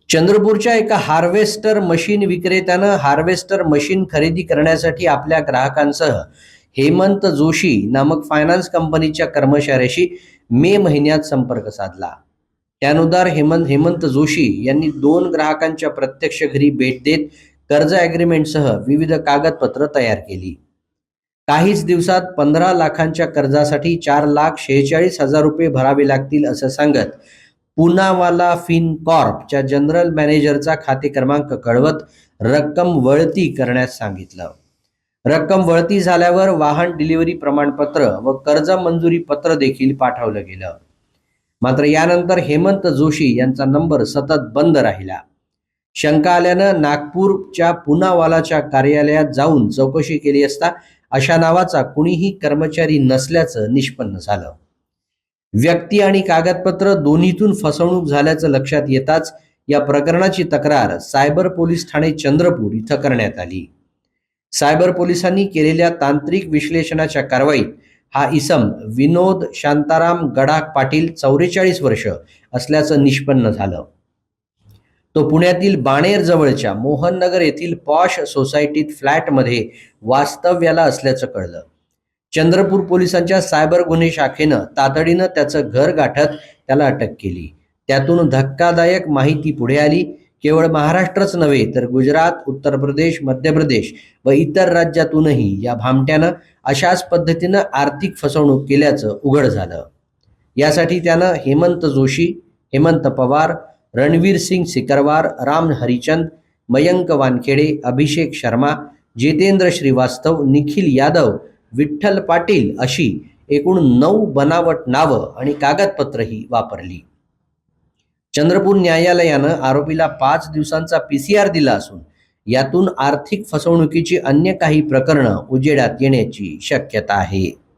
चंद्रपूरच्या एका harvester machine विक्रेत्यानं harvester machine खरेदी करण्यासाठी आपल्या ग्राहकांसह हेमंत जोशी नामक फायनान्स कंपनीच्या कर्मचाऱ्याशी मे महिन्यात संपर्क साधला. त्यानुसार हेमंत जोशी यांनी 2 ग्राहकांच्या प्रत्यक्ष घरी भेट देत कर्ज ॲग्रीमेंटसह विविध कागदपत्र तयार केली. काहीच दिवसात 15 लाखांच्या कर्जासाठी 4,46,000 रुपये भरावे लागतील असं सांगत पूनावाला फिनकॉर्पच्या जनरल मॅनेजरचा खाते क्रमांक कळवत रक्कम वळती करण्यास सांगितलं. रक्कम वळती झाल्यावर वाहन डिलिव्हरी प्रमाणपत्र व कर्ज मंजुरी पत्र देखील पाठवलं गेलं. मात्र यानंतर हेमंत जोशी यांचा नंबर सतत बंद राहिला. शंका आल्यानं नागपूरच्या पूनावालाच्या कार्यालयात जाऊन चौकशी केली असता अशा नावाचा कुणीही कर्मचारी नसल्याचं निष्पन्न झालं. व्यक्ती आणि कागदपत्र दोन्हीतून फसवणूक झाल्याचं लक्षात येताच या प्रकरणाची तक्रार सायबर पोलीस ठाणे चंद्रपूर इथं करण्यात आली. सायबर पोलिसांनी केलेल्या तांत्रिक विश्लेषणाच्या कारवाईत हा इसम विनोद शांताराम गडाख पाटील 44 वर्ष असल्याचं निष्पन्न झालं. तो पुण्यातील बाणेर जवळच्या मोहननगर येथील पॉश सोसायटीत फ्लॅटमध्ये वास्तव्याला असल्याचं कळलं. चंद्रपूर पोलिसांच्या सायबर गुन्हे शाखेनं तातडीनं त्याचं घर गाठत त्याला अटक केली. त्यातून धक्कादायक माहिती पुढे आली. केवळ महाराष्ट्रच नव्हे तर गुजरात, उत्तर प्रदेश, मध्य प्रदेश व इतर राज्यातूनही या भामट्यानं अशाच पद्धतीनं आर्थिक फसवणूक केल्याचं उघड झालं. यासाठी त्यानं हेमंत जोशी, हेमंत पवार, रणवीर सिंग सिकरवार, राम हरिचंद, मयंक वानखेडे, अभिषेक शर्मा, जितेंद्र श्रीवास्तव, निखिल यादव, विठ्ठल पाटील अशी एकूण 9 बनावट नावं आणि कागदपत्रही वापरली. चंद्रपूर न्यायालयानं आरोपीला 5 दिवसांचा PCR दिला असून यातून आर्थिक फसवणुकीची अन्य काही प्रकरणं उजेडात येण्याची शक्यता आहे.